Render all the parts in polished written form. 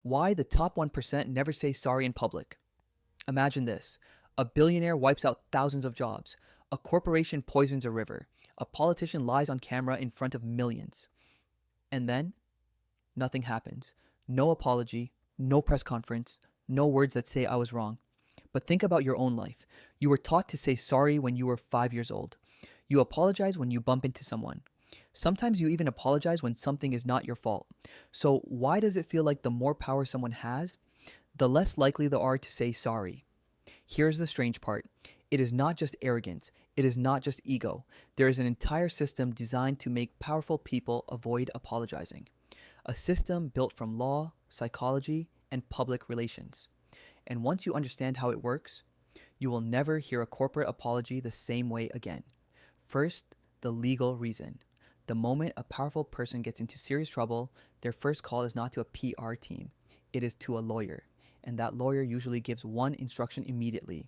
Why the top 1% never say sorry in public. Imagine this: a billionaire wipes out thousands of jobs, a corporation poisons a river, a politician lies on camera in front of millions. And then, nothing happens. No apology, no press conference, no words that say I was wrong. But think about your own life. You were taught to say sorry when you were 5 years old. You apologize when you bump into someone. Sometimes you even apologize when something is not your fault. So, why does it feel like the more power someone has, the less likely they are to say sorry? Here's the strange part: it is not just arrogance, it is not just ego. There is an entire system designed to make powerful people avoid apologizing. A system built from law, psychology, and public relations. And once you understand how it works, you will never hear a corporate apology the same way again. First, the legal reason. The moment a powerful person gets into serious trouble, their first call is not to a PR team, it is to a lawyer. And that lawyer usually gives one instruction immediately: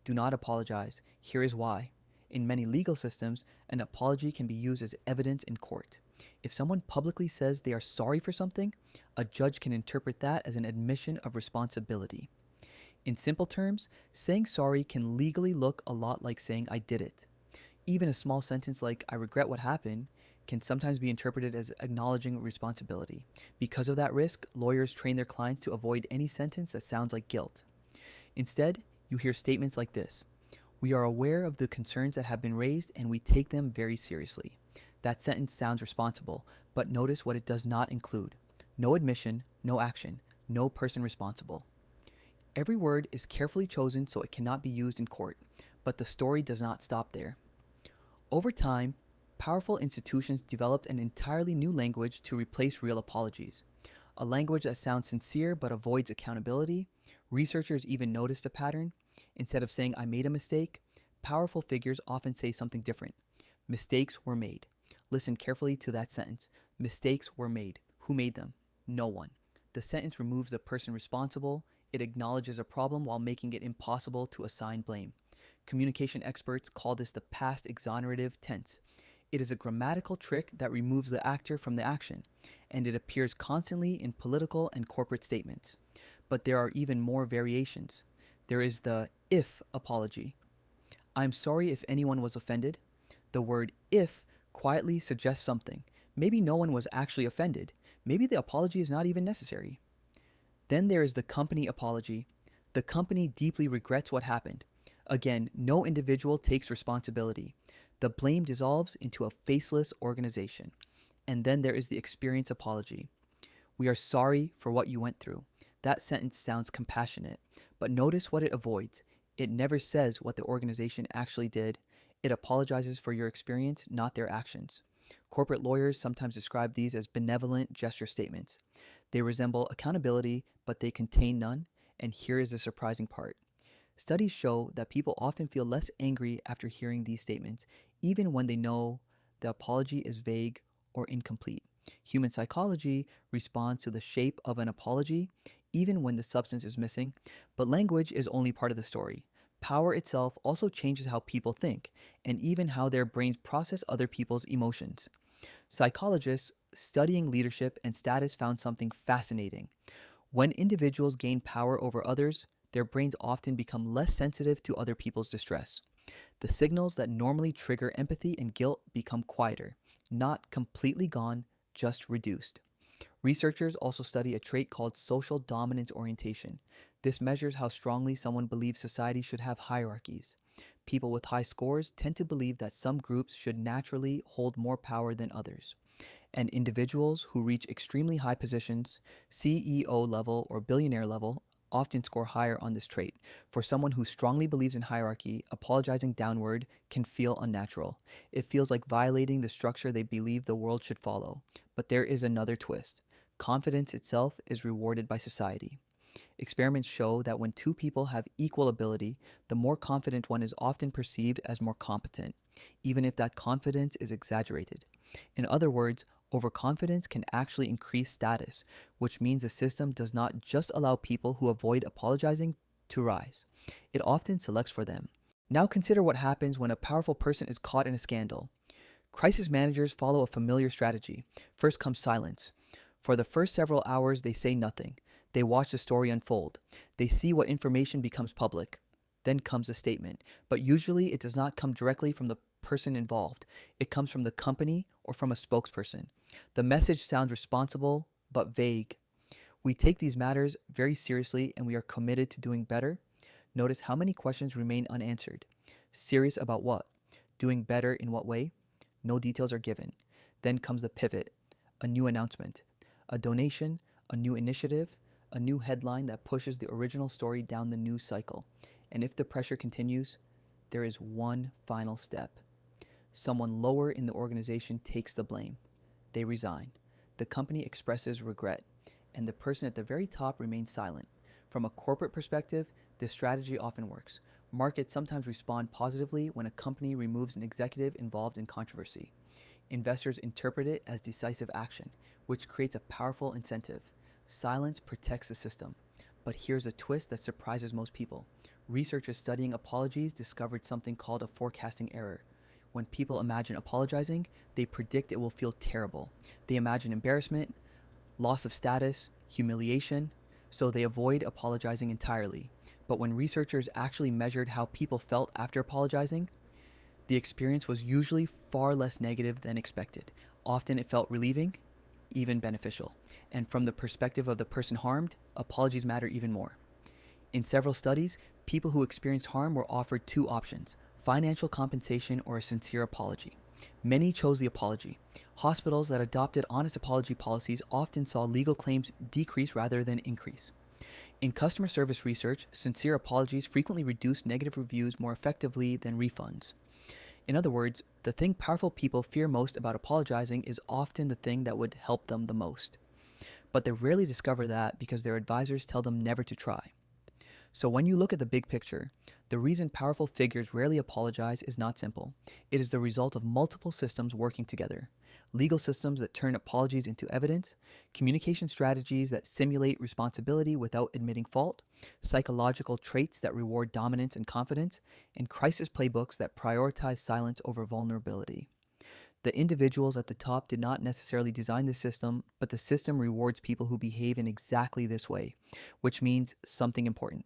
do not apologize. Here is why. In many legal systems, an apology can be used as evidence in court. If someone publicly says they are sorry for something, a judge can interpret that as an admission of responsibility. In simple terms, saying sorry can legally look a lot like saying I did it. Even a small sentence like I regret what happened can sometimes be interpreted as acknowledging responsibility. Because of that risk, lawyers train their clients to avoid any sentence that sounds like guilt. Instead, you hear statements like this: we are aware of the concerns that have been raised and we take them very seriously. That sentence sounds responsible, but notice what it does not include: no admission, no action, no person responsible. Every word is carefully chosen so it cannot be used in court, but the story does not stop there. Over time, powerful institutions developed an entirely new language to replace real apologies. A language that sounds sincere but avoids accountability. Researchers even noticed a pattern. Instead of saying I made a mistake, powerful figures often say something different: mistakes were made. Listen carefully to that sentence: mistakes were made. Who made them? No one. The sentence removes the person responsible. It acknowledges a problem while making it impossible to assign blame. Communication experts call this the past exonerative tense. It is a grammatical trick that removes the actor from the action, and it appears constantly in political and corporate statements. But there are even more variations. There is the if apology. I'm sorry if anyone was offended. The word if quietly suggests something. Maybe no one was actually offended. Maybe the apology is not even necessary. Then there is the company apology. The company deeply regrets what happened. Again, no individual takes responsibility. The blame dissolves into a faceless organization. And then there is the experience apology. We are sorry for what you went through. That sentence sounds compassionate, but notice what it avoids. It never says what the organization actually did. It apologizes for your experience, not their actions. Corporate lawyers sometimes describe these as benevolent gesture statements. They resemble accountability, but they contain none. And here is the surprising part: studies show that people often feel less angry after hearing these statements, even when they know the apology is vague or incomplete. Human psychology responds to the shape of an apology, even when the substance is missing, but language is only part of the story. Power itself also changes how people think, and even how their brains process other people's emotions. Psychologists studying leadership and status found something fascinating. When individuals gain power over others, their brains often become less sensitive to other people's distress. The signals that normally trigger empathy and guilt become quieter, not completely gone, just reduced. Researchers also study a trait called social dominance orientation. This measures how strongly someone believes society should have hierarchies. People with high scores tend to believe that some groups should naturally hold more power than others. And individuals who reach extremely high positions, CEO level or billionaire level, often score higher on this trait. For someone who strongly believes in hierarchy, apologizing downward can feel unnatural. It feels like violating the structure they believe the world should follow. But there is another twist. Confidence itself is rewarded by society. Experiments show that when two people have equal ability, the more confident one is often perceived as more competent, even if that confidence is exaggerated. In other words, overconfidence can actually increase status, which means the system does not just allow people who avoid apologizing to rise. It often selects for them. Now consider what happens when a powerful person is caught in a scandal. Crisis managers follow a familiar strategy. First comes silence. For the first several hours, they say nothing. They watch the story unfold. They see what information becomes public. Then comes a statement. But usually it does not come directly from the person involved. It comes from the company or from a spokesperson. The message sounds responsible but vague. We take these matters very seriously and we are committed to doing better. Notice how many questions remain unanswered. Serious about what? Doing better in what way? No details are given. Then comes the pivot, a new announcement, a donation, a new initiative, a new headline that pushes the original story down the news cycle. And if the pressure continues, there is one final step. Someone lower in the organization takes the blame. They resign. The company expresses regret, and the person at the very top remains silent. From a corporate perspective, this strategy often works. Markets sometimes respond positively when a company removes an executive involved in controversy. Investors interpret it as decisive action, which creates a powerful incentive. Silence protects the system. But here's a twist that surprises most people. Researchers studying apologies discovered something called a forecasting error. When people imagine apologizing, they predict it will feel terrible. They imagine embarrassment, loss of status, humiliation, so they avoid apologizing entirely. But when researchers actually measured how people felt after apologizing, the experience was usually far less negative than expected. Often it felt relieving, even beneficial. And from the perspective of the person harmed, apologies matter even more. In several studies, people who experienced harm were offered two options: financial compensation or a sincere apology. Many chose the apology. Hospitals that adopted honest apology policies often saw legal claims decrease rather than increase. In customer service research, sincere apologies frequently reduced negative reviews more effectively than refunds. In other words, the thing powerful people fear most about apologizing is often the thing that would help them the most. But they rarely discover that because their advisors tell them never to try. So when you look at the big picture, the reason powerful figures rarely apologize is not simple. It is the result of multiple systems working together. Legal systems that turn apologies into evidence, communication strategies that simulate responsibility without admitting fault, psychological traits that reward dominance and confidence, and crisis playbooks that prioritize silence over vulnerability. The individuals at the top did not necessarily design the system, but the system rewards people who behave in exactly this way, which means something important.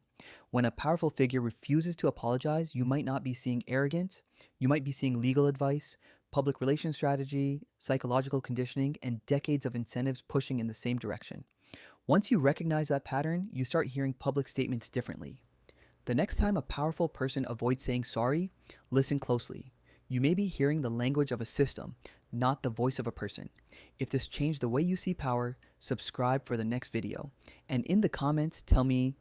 When a powerful figure refuses to apologize, you might not be seeing arrogance, you might be seeing legal advice, public relations strategy, psychological conditioning, and decades of incentives pushing in the same direction. Once you recognize that pattern, you start hearing public statements differently. The next time a powerful person avoids saying sorry, listen closely. You may be hearing the language of a system, not the voice of a person. If this changed the way you see power, subscribe for the next video. And in the comments, tell me,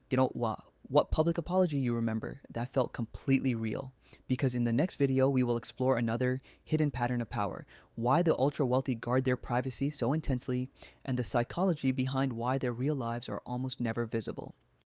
what public apology you remember that felt completely real. Because in the next video, we will explore another hidden pattern of power, why the ultra-wealthy guard their privacy so intensely, and the psychology behind why their real lives are almost never visible.